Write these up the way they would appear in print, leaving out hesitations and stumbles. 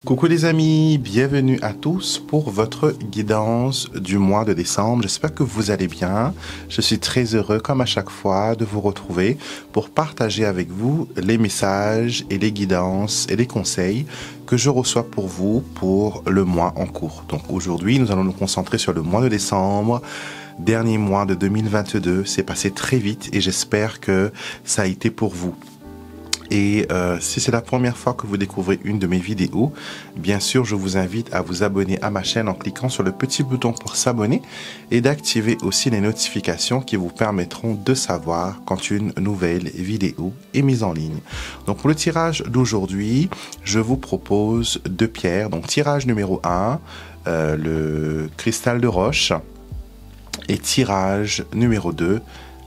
Coucou les amis, bienvenue à tous pour votre guidance du mois de décembre. J'espère que vous allez bien. Je suis très heureux comme à chaque fois de vous retrouver pour partager avec vous les messages et les guidances et les conseils que je reçois pour vous pour le mois en cours. Donc aujourd'hui, nous allons nous concentrer sur le mois de décembre. Dernier mois de 2022, c'est passé très vite et j'espère que ça a été pour vous. Et si c'est la première fois que vous découvrez une de mes vidéos, bien sûr, je vous invite à vous abonner à ma chaîne en cliquant sur le petit bouton pour s'abonner et d'activer aussi les notifications qui vous permettront de savoir quand une nouvelle vidéo est mise en ligne. Donc pour le tirage d'aujourd'hui, je vous propose deux pierres. Donc tirage numéro 1, le cristal de roche, et tirage numéro 2,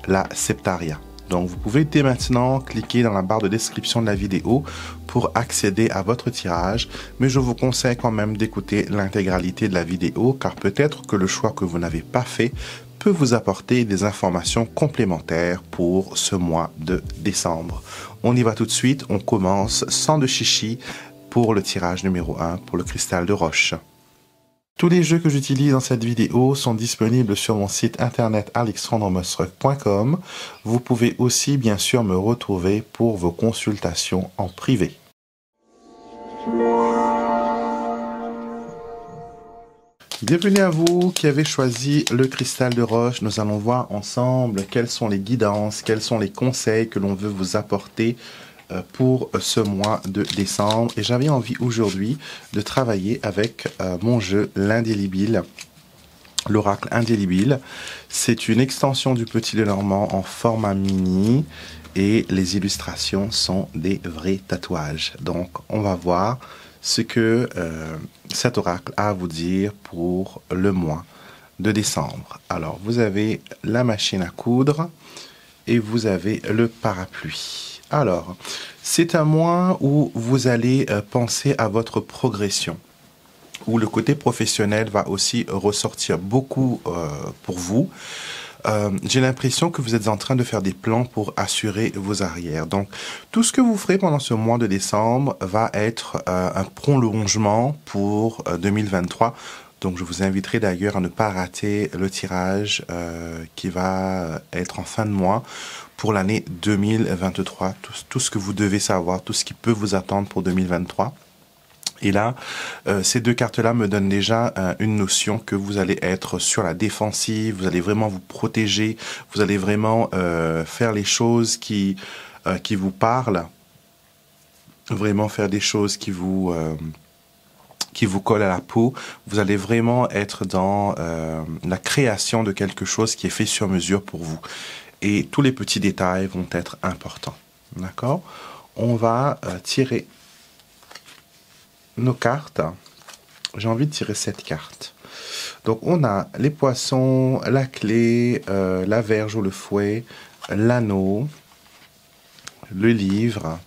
la septaria. Donc vous pouvez dès maintenant cliquer dans la barre de description de la vidéo pour accéder à votre tirage, mais je vous conseille quand même d'écouter l'intégralité de la vidéo car peut-être que le choix que vous n'avez pas fait peut vous apporter des informations complémentaires pour ce mois de décembre. On y va tout de suite, on commence sans de chichi pour le tirage numéro 1 pour le cristal de roche. Tous les jeux que j'utilise dans cette vidéo sont disponibles sur mon site internet alexandremusruck.com. Vous pouvez aussi bien sûr me retrouver pour vos consultations en privé. Bienvenue à vous qui avez choisi le cristal de roche. Nous allons voir ensemble quelles sont les guidances, quels sont les conseils que l'on veut vous apporter pour ce mois de décembre. Et j'avais envie aujourd'hui de travailler avec mon jeu l'Indélébile, l'Oracle Indélébile. C'est une extension du Petit Lenormand en format mini et les illustrations sont des vrais tatouages. Donc on va voir ce que cet oracle a à vous dire pour le mois de décembre. Alors vous avez la machine à coudre et vous avez le parapluie. Alors, c'est un mois où vous allez penser à votre progression, où le côté professionnel va aussi ressortir beaucoup pour vous. J'ai l'impression que vous êtes en train de faire des plans pour assurer vos arrières. Donc, tout ce que vous ferez pendant ce mois de décembre va être un prolongement pour 2023. Donc, je vous inviterai d'ailleurs à ne pas rater le tirage qui va être en fin de mois pour l'année 2023. Tout ce que vous devez savoir, tout ce qui peut vous attendre pour 2023. Et là, ces deux cartes-là me donnent déjà une notion que vous allez être sur la défensive, vous allez vraiment vous protéger, vous allez vraiment faire les choses qui vous parlent, vraiment faire des choses qui vous collent à la peau. Vous allez vraiment être dans la création de quelque chose qui est fait sur mesure pour vous. Et tous les petits détails vont être importants. D'accord? On va tirer nos cartes. J'ai envie de tirer cette carte. Donc on a les poissons, la clé, la verge ou le fouet, l'anneau, le livre,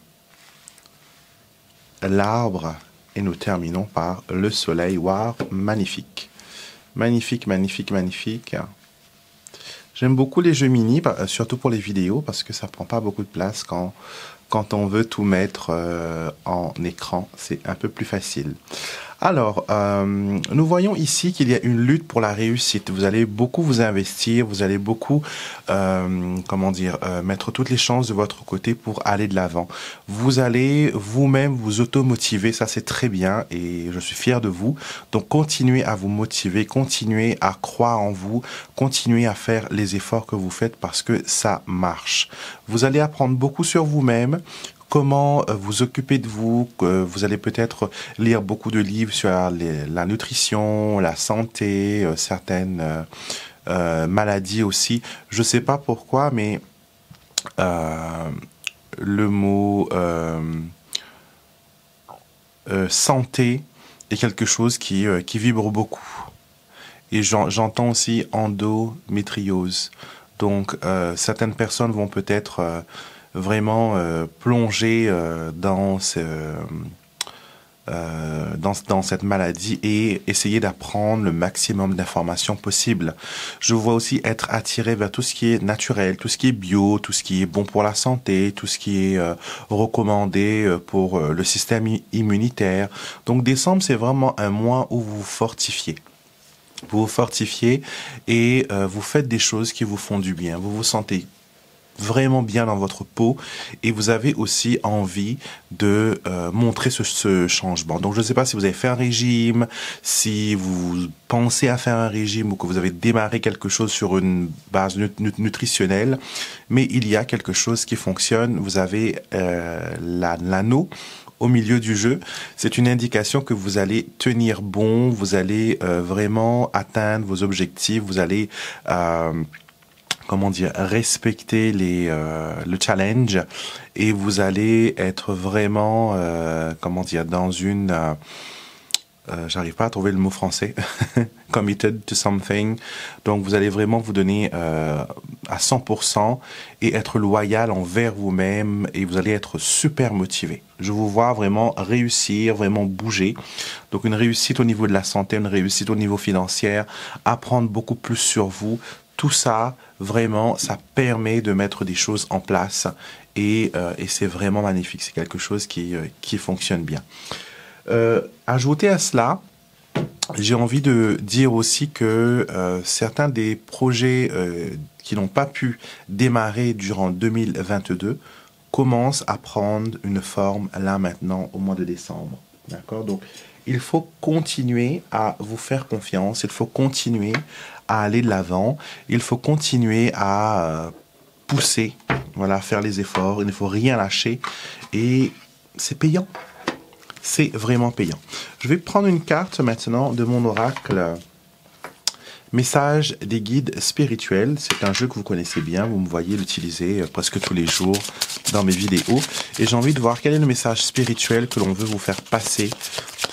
l'arbre et nous terminons par le soleil. Waouh, magnifique. Magnifique, magnifique, magnifique. J'aime beaucoup les jeux mini, surtout pour les vidéos, parce que ça prend pas beaucoup de place quand on veut tout mettre en écran. C'est un peu plus facile. Alors, nous voyons ici qu'il y a une lutte pour la réussite. Vous allez beaucoup vous investir, vous allez beaucoup, mettre toutes les chances de votre côté pour aller de l'avant. Vous allez vous-même vous automotiver, ça c'est très bien et je suis fier de vous. Donc, continuez à vous motiver, continuez à croire en vous, continuez à faire les efforts que vous faites parce que ça marche. Vous allez apprendre beaucoup sur vous-même. Comment vous occuper de vous, vous allez peut-être lire beaucoup de livres sur la nutrition, la santé, certaines maladies aussi. Je ne sais pas pourquoi, mais le mot santé est quelque chose qui vibre beaucoup. Et j'entends aussi endométriose. Donc certaines personnes vont peut-être dans cette maladie et essayer d'apprendre le maximum d'informations possibles. Je vous vois aussi être attiré vers tout ce qui est naturel, tout ce qui est bio, tout ce qui est bon pour la santé, tout ce qui est recommandé pour le système immunitaire. Donc décembre, c'est vraiment un mois où vous vous fortifiez. Vous vous fortifiez et vous faites des choses qui vous font du bien. Vous vous sentez vraiment bien dans votre peau et vous avez aussi envie de montrer ce changement. Donc, je ne sais pas si vous avez fait un régime, si vous pensez à faire un régime ou que vous avez démarré quelque chose sur une base nutritionnelle, mais il y a quelque chose qui fonctionne. Vous avez l'anneau au milieu du jeu. C'est une indication que vous allez tenir bon, vous allez vraiment atteindre vos objectifs, vous allez comment dire, respecter le challenge et vous allez être vraiment, comment dire, dans une, j'arrive pas à trouver le mot français, committed to something. Donc vous allez vraiment vous donner à 100% et être loyal envers vous-même et vous allez être super motivé. Je vous vois vraiment réussir, vraiment bouger. Donc une réussite au niveau de la santé, une réussite au niveau financier, apprendre beaucoup plus sur vous. Tout ça, vraiment, ça permet de mettre des choses en place et c'est vraiment magnifique. C'est quelque chose qui fonctionne bien. Ajouté à cela, j'ai envie de dire aussi que certains des projets qui n'ont pas pu démarrer durant 2022 commencent à prendre une forme là maintenant au mois de décembre. D'accord? Donc, il faut continuer à vous faire confiance, il faut continuer à aller de l'avant, il faut continuer à pousser, voilà, faire les efforts, il ne faut rien lâcher et c'est payant. C'est vraiment payant. Je vais prendre une carte maintenant de mon oracle. Message des guides spirituels. C'est un jeu que vous connaissez bien. Vous me voyez l'utiliser presque tous les jours dans mes vidéos. Et j'ai envie de voir quel est le message spirituel que l'on veut vous faire passer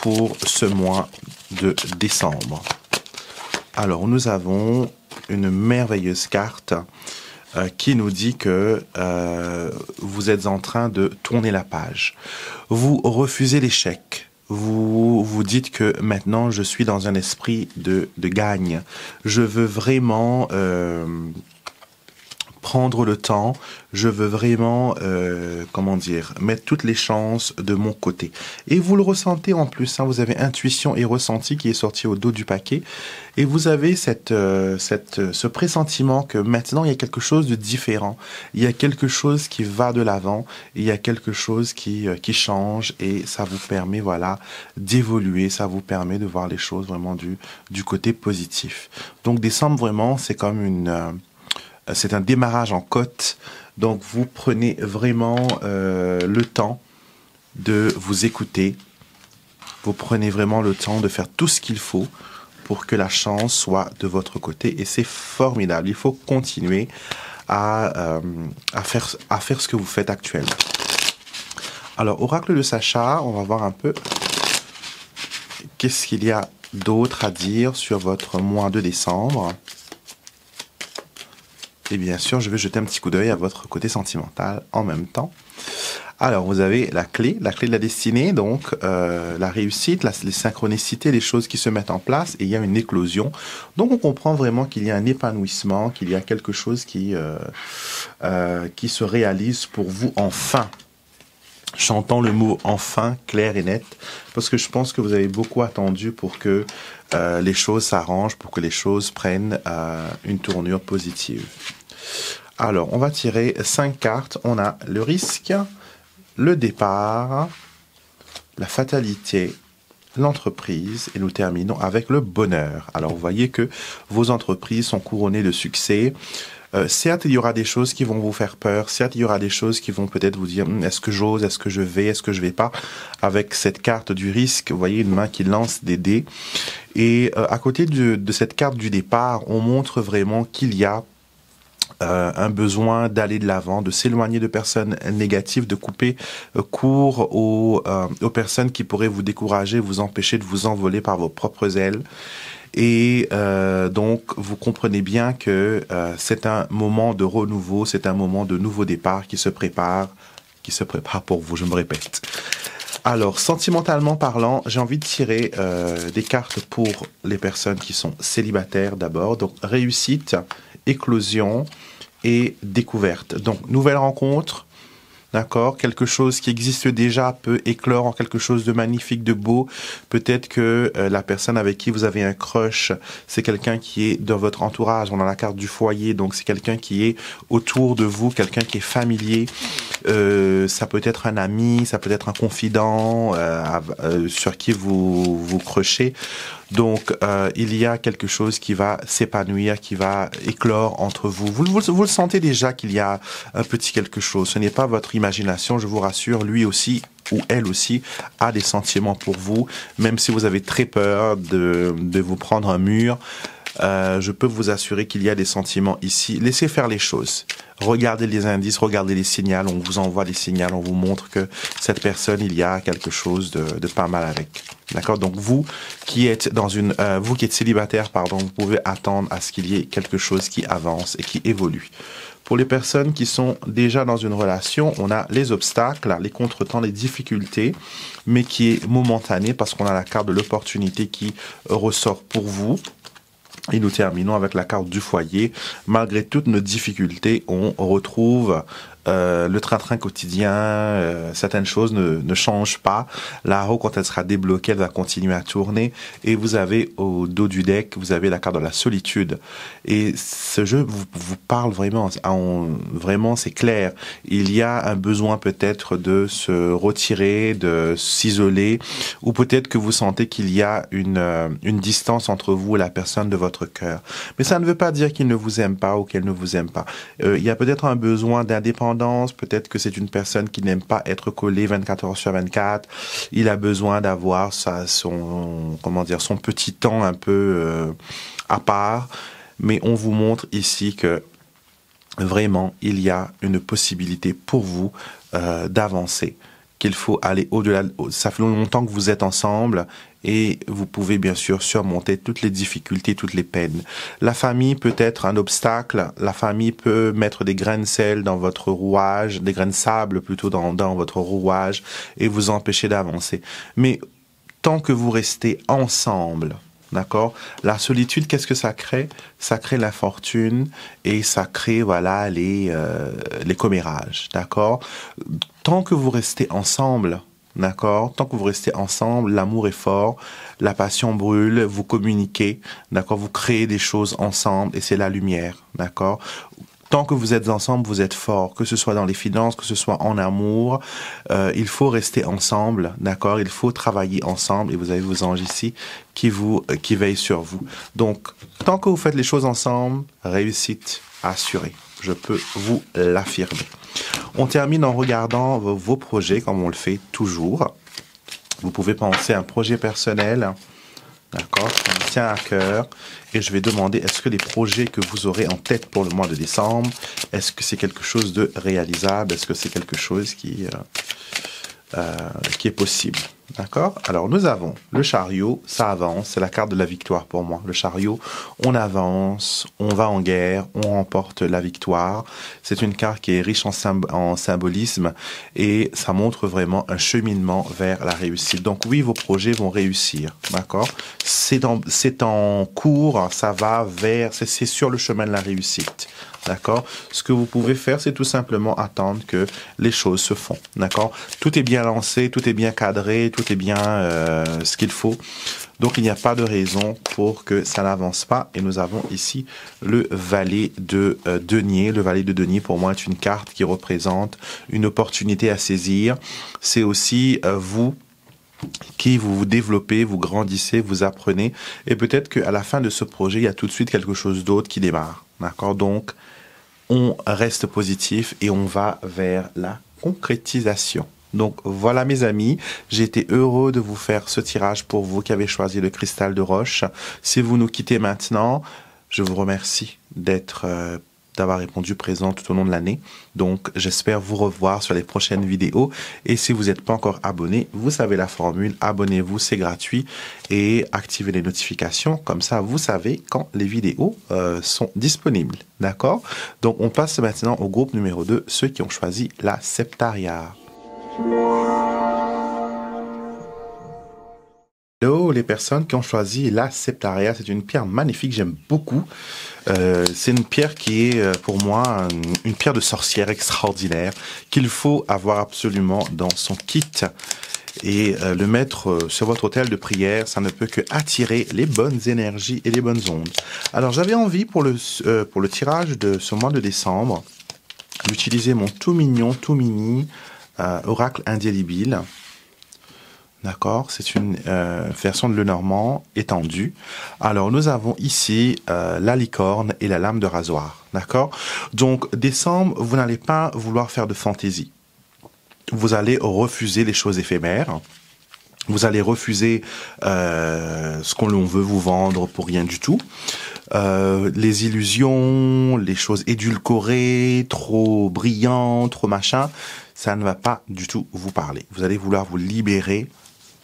pour ce mois de décembre. Alors, nous avons une merveilleuse carte qui nous dit que vous êtes en train de tourner la page. Vous refusez l'échec. Vous vous dites que maintenant je suis dans un esprit de gagne. Je veux vraiment prendre le temps. Je veux vraiment, comment dire, mettre toutes les chances de mon côté. Et vous le ressentez en plus. Hein, vous avez intuition et ressenti qui est sorti au dos du paquet. Et vous avez ce pressentiment que maintenant, il y a quelque chose de différent. Il y a quelque chose qui va de l'avant. Il y a quelque chose qui change. Et ça vous permet, voilà, d'évoluer. Ça vous permet de voir les choses vraiment du côté positif. Donc, décembre, vraiment, c'est comme c'est un démarrage en côte. Donc, vous prenez vraiment le temps de vous écouter. Vous prenez vraiment le temps de faire tout ce qu'il faut pour que la chance soit de votre côté. Et c'est formidable. Il faut continuer à faire ce que vous faites actuellement. Alors, oracle de Sacha, on va voir un peu qu'est-ce qu'il y a d'autre à dire sur votre mois de décembre. Et bien sûr, je vais jeter un petit coup d'œil à votre côté sentimental en même temps. Alors, vous avez la clé de la destinée, donc la réussite, les synchronicités, les choses qui se mettent en place, et il y a une éclosion. Donc, on comprend vraiment qu'il y a un épanouissement, qu'il y a quelque chose qui se réalise pour vous enfin. J'entends le mot « enfin » clair et net, parce que je pense que vous avez beaucoup attendu pour que les choses s'arrangent, pour que les choses prennent une tournure positive. Alors, on va tirer 5 cartes. On a le risque, le départ, la fatalité, l'entreprise, et nous terminons avec le bonheur. Alors, vous voyez que vos entreprises sont couronnées de succès. Certes, il y aura des choses qui vont vous faire peur. Certes, il y aura des choses qui vont peut-être vous dire est-ce que j'ose, est-ce que je vais, est-ce que je vais pas. Avec cette carte du risque, vous voyez une main qui lance des dés. Et à côté de cette carte du départ, on montre vraiment qu'il y a un besoin d'aller de l'avant, de s'éloigner de personnes négatives, de couper court aux personnes qui pourraient vous décourager, vous empêcher de vous envoler par vos propres ailes. Et donc, vous comprenez bien que c'est un moment de renouveau, c'est un moment de nouveau départ qui se prépare pour vous, je me répète. Alors, sentimentalement parlant, j'ai envie de tirer des cartes pour les personnes qui sont célibataires d'abord. Donc, réussite, éclosion et découverte. Donc, nouvelle rencontre. D'accord, quelque chose qui existe déjà peut éclore en quelque chose de magnifique, de beau. Peut-être que la personne avec qui vous avez un crush, c'est quelqu'un qui est dans votre entourage. On a la carte du foyer, donc c'est quelqu'un qui est autour de vous, quelqu'un qui est familier. Ça peut être un ami, ça peut être un confident sur qui vous crushez. Donc, il y a quelque chose qui va s'épanouir, qui va éclore entre vous. Vous le sentez déjà qu'il y a un petit quelque chose. Ce n'est pas votre imagination, je vous rassure. Lui aussi, ou elle aussi, a des sentiments pour vous. Même si vous avez très peur de vous prendre un mur, je peux vous assurer qu'il y a des sentiments ici. Laissez faire les choses. Regardez les indices, regardez les signaux. On vous envoie des signaux, on vous montre que cette personne, il y a quelque chose de pas mal avec. D'accord? Donc vous qui êtes vous qui êtes célibataire, pardon, vous pouvez attendre à ce qu'il y ait quelque chose qui avance et qui évolue. Pour les personnes qui sont déjà dans une relation, on a les obstacles, les contretemps, les difficultés, mais qui est momentané parce qu'on a la carte de l'opportunité qui ressort pour vous. Et nous terminons avec la carte du foyer. Malgré toutes nos difficultés, on retrouve le train-train quotidien. Certaines choses ne changent pas. La roue, quand elle sera débloquée, elle va continuer à tourner. Et vous avez au dos du deck, vous avez la carte de la solitude. Et ce jeu vous parle vraiment. Vraiment, c'est clair. Il y a un besoin peut-être de se retirer, de s'isoler, ou peut-être que vous sentez qu'il y a une distance entre vous et la personne de votre cœur. Mais ça ne veut pas dire qu'il ne vous aime pas ou qu'elle ne vous aime pas. Il y a peut-être un besoin d'indépendance. Peut-être que c'est une personne qui n'aime pas être collée 24 heures sur 24. Il a besoin d'avoir son petit temps un peu à part. Mais on vous montre ici que vraiment, il y a une possibilité pour vous d'avancer, qu'il faut aller au-delà. Ça fait longtemps que vous êtes ensemble et vous pouvez bien sûr surmonter toutes les difficultés, toutes les peines. La famille peut être un obstacle, la famille peut mettre des grains de sel dans votre rouage, des grains de sable plutôt dans votre rouage et vous empêcher d'avancer. Mais tant que vous restez ensemble, d'accord? La solitude, qu'est-ce que ça crée? Ça crée l'infortune et ça crée, voilà, les commérages, d'accord? Tant que vous restez ensemble, d'accord? Tant que vous restez ensemble, l'amour est fort, la passion brûle, vous communiquez, d'accord? Vous créez des choses ensemble et c'est la lumière, d'accord? Tant que vous êtes ensemble, vous êtes fort, que ce soit dans les finances, que ce soit en amour. Il faut rester ensemble, d'accord? Il faut travailler ensemble et vous avez vos anges ici qui veillent sur vous. Donc, tant que vous faites les choses ensemble, réussite assurée. Je peux vous l'affirmer. On termine en regardant vos projets comme on le fait toujours. Vous pouvez penser à un projet personnel, d'accord, qui me tient à cœur. Et je vais demander, est-ce que les projets que vous aurez en tête pour le mois de décembre, est-ce que c'est quelque chose de réalisable? Est-ce que c'est quelque chose qui est possible? D'accord? Alors, nous avons le chariot, ça avance, c'est la carte de la victoire pour moi. Le chariot, on avance, on va en guerre, on remporte la victoire. C'est une carte qui est riche en symbolisme et ça montre vraiment un cheminement vers la réussite. Donc oui, vos projets vont réussir, d'accord? C'est en cours, ça va c'est sur le chemin de la réussite. D'accord? Ce que vous pouvez faire, c'est tout simplement attendre que les choses se font. D'accord? Tout est bien lancé, tout est bien cadré, tout est bien ce qu'il faut. Donc, il n'y a pas de raison pour que ça n'avance pas. Et nous avons ici le valet de denier. Le valet de denier, pour moi, est une carte qui représente une opportunité à saisir. C'est aussi vous qui vous développez, vous grandissez, vous apprenez. Et peut-être qu'à la fin de ce projet, il y a tout de suite quelque chose d'autre qui démarre. D'accord? Donc, on reste positif et on va vers la concrétisation. Donc voilà mes amis, j'ai été heureux de vous faire ce tirage pour vous qui avez choisi le cristal de roche. Si vous nous quittez maintenant, je vous remercie d'avoir répondu présent tout au long de l'année. Donc, j'espère vous revoir sur les prochaines vidéos. Et si vous n'êtes pas encore abonné, vous savez la formule. Abonnez-vous, c'est gratuit. Et activez les notifications. Comme ça, vous savez quand les vidéos sont disponibles. D'accord? Donc, on passe maintenant au groupe numéro 2, ceux qui ont choisi la Septaria. Oh, les personnes qui ont choisi la Septaria, c'est une pierre magnifique, j'aime beaucoup. C'est une pierre qui est pour moi une pierre de sorcière extraordinaire qu'il faut avoir absolument dans son kit. Et le mettre sur votre autel de prière, ça ne peut que attirer les bonnes énergies et les bonnes ondes. Alors j'avais envie pour le tirage de ce mois de décembre d'utiliser mon tout mignon, tout mini oracle indélébile. D'accord, c'est une version de Lenormand étendue. Alors nous avons ici la licorne et la lame de rasoir. D'accord, donc décembre, vous n'allez pas vouloir faire de fantaisie. Vous allez refuser les choses éphémères. Vous allez refuser ce qu'on veut vous vendre pour rien du tout. Les illusions, les choses édulcorées, trop brillantes, trop machin, ça ne va pas du tout vous parler. Vous allez vouloir vous libérer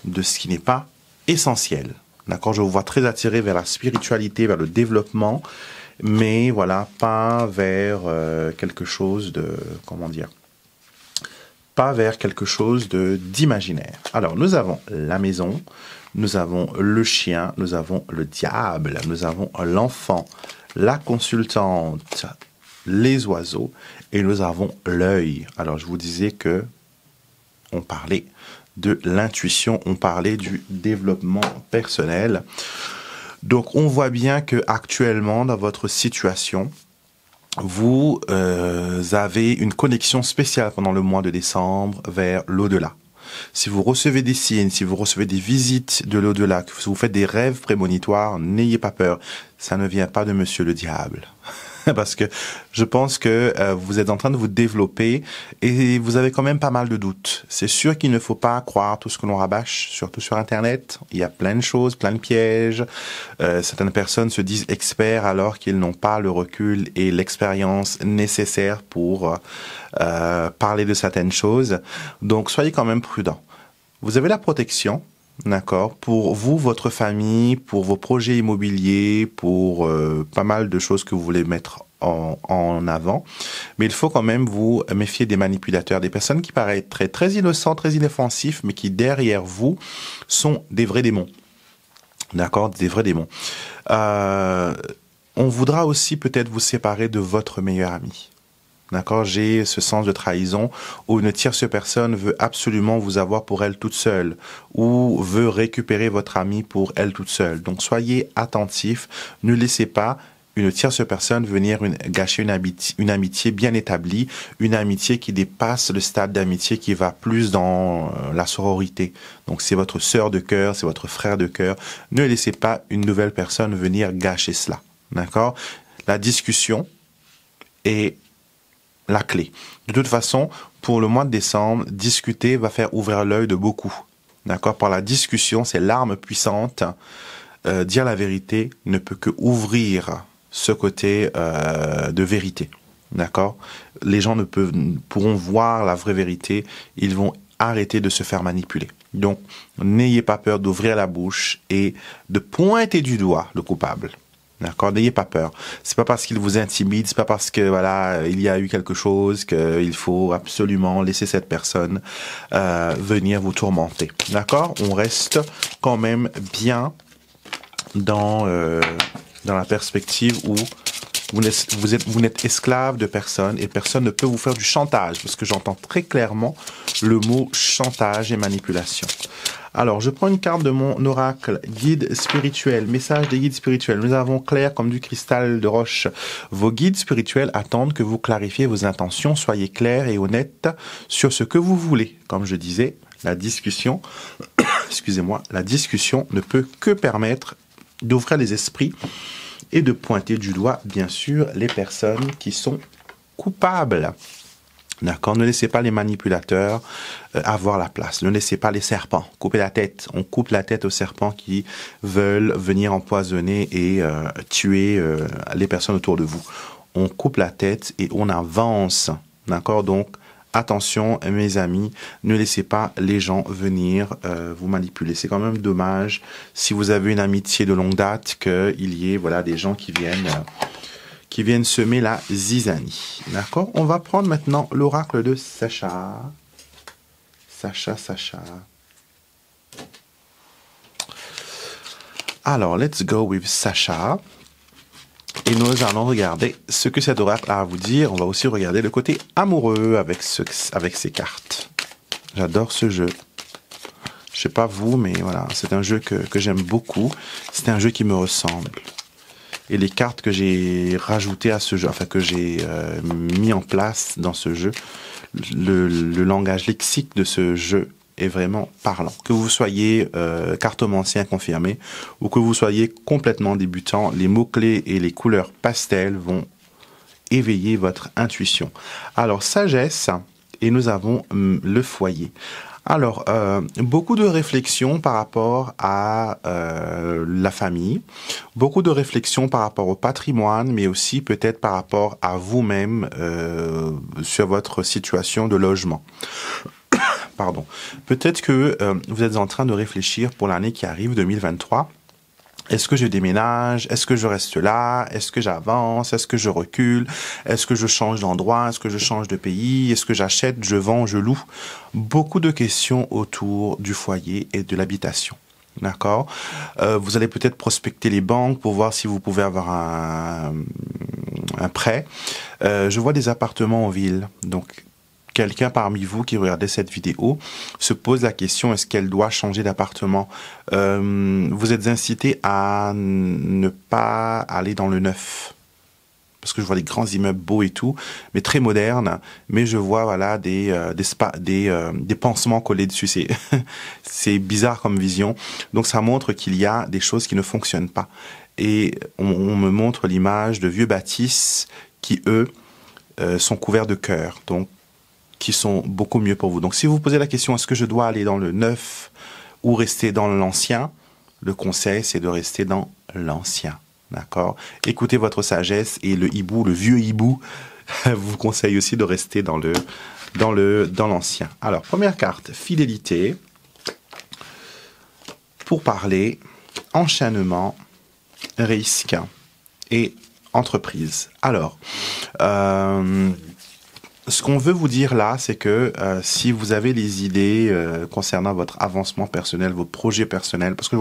de ce qui n'est pas essentiel. D'accord, je vous vois très attiré vers la spiritualité, vers le développement, mais voilà, pas vers quelque chose de, comment dire, pas vers quelque chose d'imaginaire. Alors, nous avons la maison, nous avons le chien, nous avons le diable, nous avons l'enfant, la consultante, les oiseaux, et nous avons l'œil. Alors, je vous disais que on parlait de l'intuition, on parlait du développement personnel. Donc, on voit bien que actuellement, dans votre situation, vous avez une connexion spéciale pendant le mois de décembre vers l'au-delà. Si vous recevez des signes, si vous recevez des visites de l'au-delà, que vous faites des rêves prémonitoires, n'ayez pas peur. Ça ne vient pas de Monsieur le Diable. Parce que je pense que vous êtes en train de vous développer et vous avez quand même pas mal de doutes. C'est sûr qu'il ne faut pas croire tout ce que l'on rabâche, surtout sur Internet. Il y a plein de choses, plein de pièges. Certaines personnes se disent experts alors qu'ils n'ont pas le recul et l'expérience nécessaire pour parler de certaines choses. Donc, soyez quand même prudents. Vous avez la protection. D'accord, pour vous, votre famille, pour vos projets immobiliers, pour pas mal de choses que vous voulez mettre en avant. Mais il faut quand même vous méfier des manipulateurs, des personnes qui paraîtraient très innocents, très inoffensifs, mais qui derrière vous sont des vrais démons. D'accord, des vrais démons. On voudra aussi peut-être vous séparer de votre meilleur ami. D'accord, j'ai ce sens de trahison où une tierce personne veut absolument vous avoir pour elle toute seule ou veut récupérer votre ami pour elle toute seule. Donc soyez attentifs, ne laissez pas une tierce personne venir gâcher une amitié bien établie, une amitié qui dépasse le stade d'amitié qui va plus dans la sororité. Donc c'est votre sœur de cœur, c'est votre frère de cœur. Ne laissez pas une nouvelle personne venir gâcher cela. D'accord? La discussion est la clé. De toute façon, pour le mois de décembre, discuter va faire ouvrir l'œil de beaucoup. D'accord? Par la discussion, c'est l'arme puissante. Dire la vérité ne peut que ouvrir ce côté de vérité. D'accord? Les gens pourront voir la vraie vérité. Ils vont arrêter de se faire manipuler. Donc, n'ayez pas peur d'ouvrir la bouche et de pointer du doigt le coupable. D'accord, n'ayez pas peur. C'est pas parce qu'il vous intimide, c'est pas parce que voilà il y a eu quelque chose qu'il faut absolument laisser cette personne venir vous tourmenter. D'accord, on reste quand même bien dans la perspective où vous n'êtes esclave de personne et personne ne peut vous faire du chantage parce que j'entends très clairement le mot chantage et manipulation. Alors, je prends une carte de mon oracle, guide spirituel, message des guides spirituels. Nous avons clair comme du cristal de roche. Vos guides spirituels attendent que vous clarifiez vos intentions. Soyez clair et honnête sur ce que vous voulez. Comme je disais, la discussion, excusez-moi, la discussion ne peut que permettre d'ouvrir les esprits et de pointer du doigt, bien sûr, les personnes qui sont coupables. D'accord, ne laissez pas les manipulateurs avoir la place. Ne laissez pas les serpents couper la tête. On coupe la tête aux serpents qui veulent venir empoisonner et tuer les personnes autour de vous. On coupe la tête et on avance. D'accord, donc attention mes amis, ne laissez pas les gens venir vous manipuler. C'est quand même dommage si vous avez une amitié de longue date qu'il y ait voilà des gens qui viennent semer la zizanie. D'accord? On va prendre maintenant l'oracle de Sacha. Sacha. Alors, let's go with Sacha. Et nous allons regarder ce que cet oracle a à vous dire. On va aussi regarder le côté amoureux avec ces cartes. J'adore ce jeu. Je sais pas vous, mais voilà, c'est un jeu que j'aime beaucoup. C'est un jeu qui me ressemble. Et les cartes que j'ai rajoutées à ce jeu, enfin que j'ai mis en place dans ce jeu, le langage lexique de ce jeu est vraiment parlant. Que vous soyez cartomancien confirmé ou que vous soyez complètement débutant, les mots-clés et les couleurs pastel vont éveiller votre intuition. Alors, sagesse, et nous avons le foyer. Alors, beaucoup de réflexions par rapport à la famille, beaucoup de réflexions par rapport au patrimoine, mais aussi peut-être par rapport à vous-même sur votre situation de logement. Pardon. Peut-être que vous êtes en train de réfléchir pour l'année qui arrive, 2023. Est-ce que je déménage? Est-ce que je reste là? Est-ce que j'avance? Est-ce que je recule? Est-ce que je change d'endroit? Est-ce que je change de pays? Est-ce que j'achète, je vends, je loue? Beaucoup de questions autour du foyer et de l'habitation. D'accord? Vous allez peut-être prospecter les banques pour voir si vous pouvez avoir un prêt. Je vois des appartements en ville. Donc, quelqu'un parmi vous qui regardez cette vidéo se pose la question, est-ce qu'elle doit changer d'appartement? Vous êtes incité à ne pas aller dans le neuf. Parce que je vois des grands immeubles beaux et tout, mais très modernes. Mais je vois voilà des pansements collés dessus. C'est bizarre comme vision. Donc ça montre qu'il y a des choses qui ne fonctionnent pas. Et on me montre l'image de vieux bâtisses qui, eux, sont couverts de cœur. Donc qui sont beaucoup mieux pour vous. Donc, si vous vous posez la question, est-ce que je dois aller dans le neuf ou rester dans l'ancien? Le conseil, c'est de rester dans l'ancien. D'accord? Écoutez votre sagesse et le hibou, le vieux hibou, vous conseille aussi de rester dans l'ancien. Alors, première carte, fidélité. Pour parler, enchaînement, risque et entreprise. Alors, ce qu'on veut vous dire là, c'est que si vous avez des idées concernant votre avancement personnel, vos projets personnels, parce que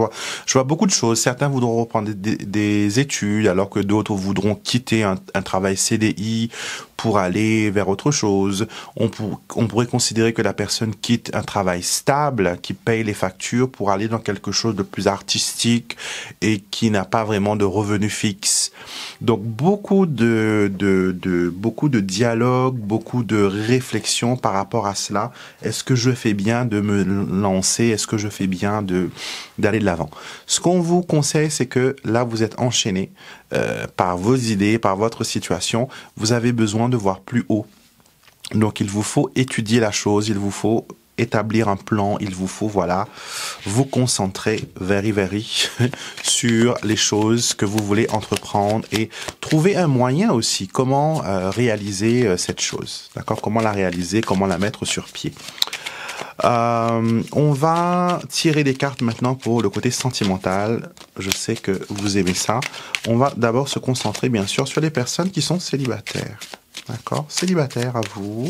je vois beaucoup de choses. Certains voudront reprendre des études, alors que d'autres voudront quitter un travail CDI pour aller vers autre chose. On pourrait considérer que la personne quitte un travail stable, qui paye les factures, pour aller dans quelque chose de plus artistique et qui n'a pas vraiment de revenus fixes. Donc beaucoup de dialogues, beaucoup de réflexions par rapport à cela. Est-ce que je fais bien de me lancer? Est-ce que je fais bien d'aller de l'avant? Ce qu'on vous conseille, c'est que là, vous êtes enchaîné par vos idées, par votre situation. Vous avez besoin de voir plus haut. Donc, il vous faut étudier la chose, il vous faut établir un plan, il vous faut, voilà, vous concentrer very sur les choses que vous voulez entreprendre et trouver un moyen aussi, comment réaliser cette chose, d'accord? Comment la réaliser, comment la mettre sur pied. On va tirer des cartes maintenant pour le côté sentimental. Je sais que vous aimez ça. On va d'abord se concentrer, bien sûr, sur les personnes qui sont célibataires. D'accord? Célibataire à vous.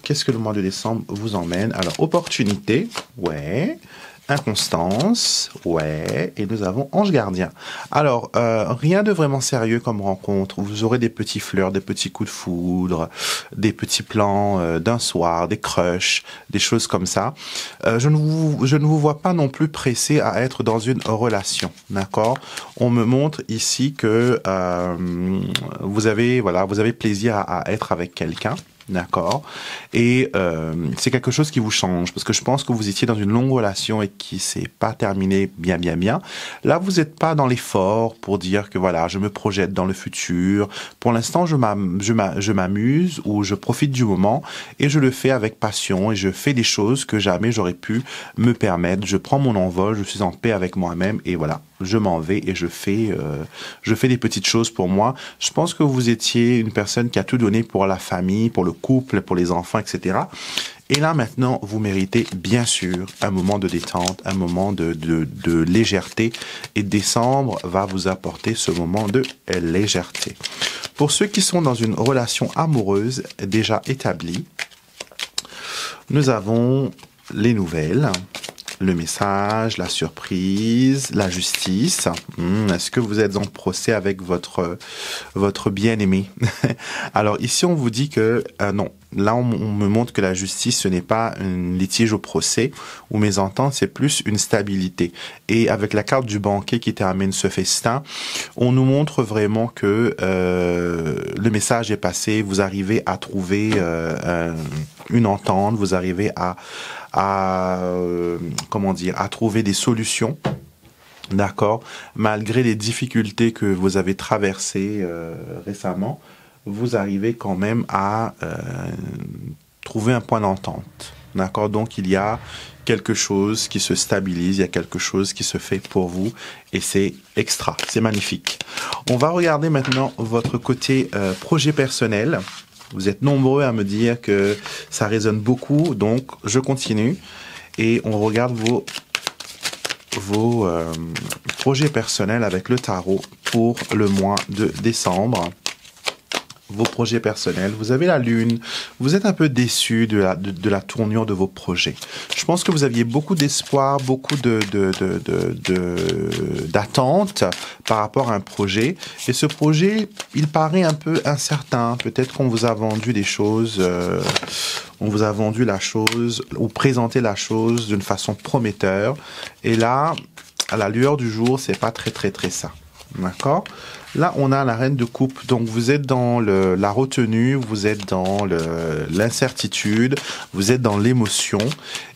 Qu'est-ce que le mois de décembre vous emmène? Alors, opportunité, ouais. Inconstance, ouais. Et nous avons ange gardien. Alors, rien de vraiment sérieux comme rencontre. Vous aurez des petits fleurs, des petits coups de foudre, des petits plans d'un soir, des crushs, des choses comme ça. Je ne vous vois pas non plus pressé à être dans une relation, d'accord? On me montre ici que vous avez plaisir à être avec quelqu'un. D'accord. Et c'est quelque chose qui vous change, parce que je pense que vous étiez dans une longue relation et qui s'est pas terminée bien. Là, vous n'êtes pas dans l'effort pour dire que voilà, je me projette dans le futur. Pour l'instant, je m'amuse ou je profite du moment et je le fais avec passion et je fais des choses que jamais j'aurais pu me permettre. Je prends mon envol, je suis en paix avec moi-même et voilà. Je m'en vais et je fais des petites choses pour moi. Je pense que vous étiez une personne qui a tout donné pour la famille, pour le couple, pour les enfants, etc. Et là, maintenant, vous méritez, bien sûr, un moment de détente, un moment de légèreté. Et décembre va vous apporter ce moment de légèreté. Pour ceux qui sont dans une relation amoureuse déjà établie, nous avons les nouvelles. Le message, la surprise, la justice. Est-ce que vous êtes en procès avec votre bien-aimé? Alors ici, on vous dit que non. Là, on me montre que la justice, ce n'est pas un litige au procès ou mésentente, c'est plus une stabilité. Et avec la carte du banquet qui termine ce festin, on nous montre vraiment que le message est passé, vous arrivez à trouver une entente, vous arrivez à comment dire, à trouver des solutions. D'accord, malgré les difficultés que vous avez traversées récemment, vous arrivez quand même à trouver un point d'entente. D'accord, donc il y a quelque chose qui se stabilise, il y a quelque chose qui se fait pour vous et c'est extra, c'est magnifique. On va regarder maintenant votre côté projet personnel. Vous êtes nombreux à me dire que ça résonne beaucoup, donc je continue et on regarde vos projets personnels avec le tarot pour le mois de décembre. Vos projets personnels, vous avez la lune, vous êtes un peu déçu de la tournure de vos projets. Je pense que vous aviez beaucoup d'espoir, beaucoup d'attentes par rapport à un projet. Et ce projet, il paraît un peu incertain. Peut-être qu'on vous a vendu des choses, on vous a vendu la chose ou présenté la chose d'une façon prometteur. Et là, à la lueur du jour, c'est pas très ça. D'accord? Là, on a la reine de coupe. Donc, vous êtes dans la retenue, vous êtes dans l'incertitude, vous êtes dans l'émotion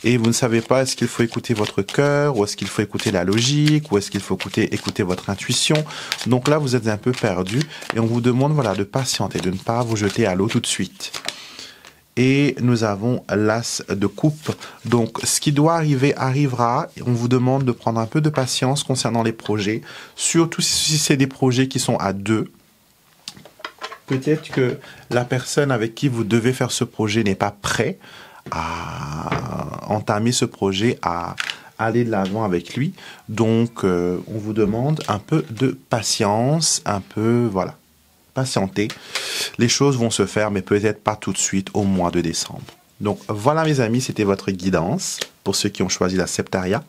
et vous ne savez pas est-ce qu'il faut écouter votre cœur ou est-ce qu'il faut écouter la logique ou est-ce qu'il faut écouter votre intuition. Donc là, vous êtes un peu perdu et on vous demande voilà, de patienter, de ne pas vous jeter à l'eau tout de suite. Et nous avons l'as de coupe. Donc, ce qui doit arriver arrivera. On vous demande de prendre un peu de patience concernant les projets, surtout si c'est des projets qui sont à deux. Peut-être que la personne avec qui vous devez faire ce projet n'est pas prêt à entamer ce projet, à aller de l'avant avec lui. Donc, on vous demande un peu de patience, un peu, voilà. Patienter. Les choses vont se faire, mais peut-être pas tout de suite au mois de décembre. Donc voilà mes amis, c'était votre guidance pour ceux qui ont choisi la Septaria.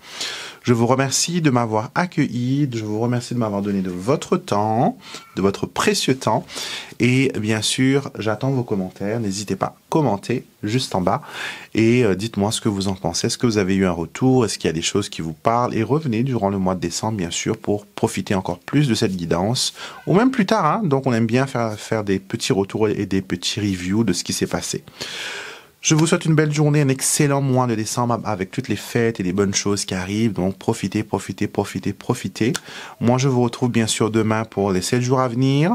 Je vous remercie de m'avoir accueilli, je vous remercie de m'avoir donné de votre temps, de votre précieux temps. Et bien sûr, j'attends vos commentaires. N'hésitez pas à commenter juste en bas et dites-moi ce que vous en pensez. Est-ce que vous avez eu un retour? Est-ce qu'il y a des choses qui vous parlent? Et revenez durant le mois de décembre, bien sûr, pour profiter encore plus de cette guidance. Ou même plus tard, hein. Donc on aime bien faire des petits retours et des petits reviews de ce qui s'est passé. Je vous souhaite une belle journée, un excellent mois de décembre avec toutes les fêtes et les bonnes choses qui arrivent. Donc profitez. Moi, je vous retrouve bien sûr demain pour les 7 jours à venir.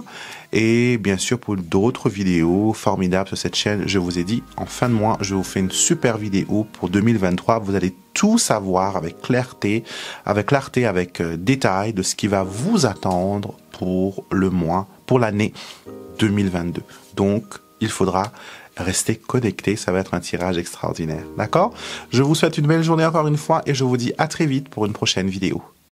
Et bien sûr pour d'autres vidéos formidables sur cette chaîne. Je vous ai dit, en fin de mois, je vous fais une super vidéo pour 2023. Vous allez tout savoir avec clarté, avec détail de ce qui va vous attendre pour le mois, pour l'année 2022. Donc, il faudra restez connectés, ça va être un tirage extraordinaire. D'accord? Je vous souhaite une belle journée encore une fois et je vous dis à très vite pour une prochaine vidéo.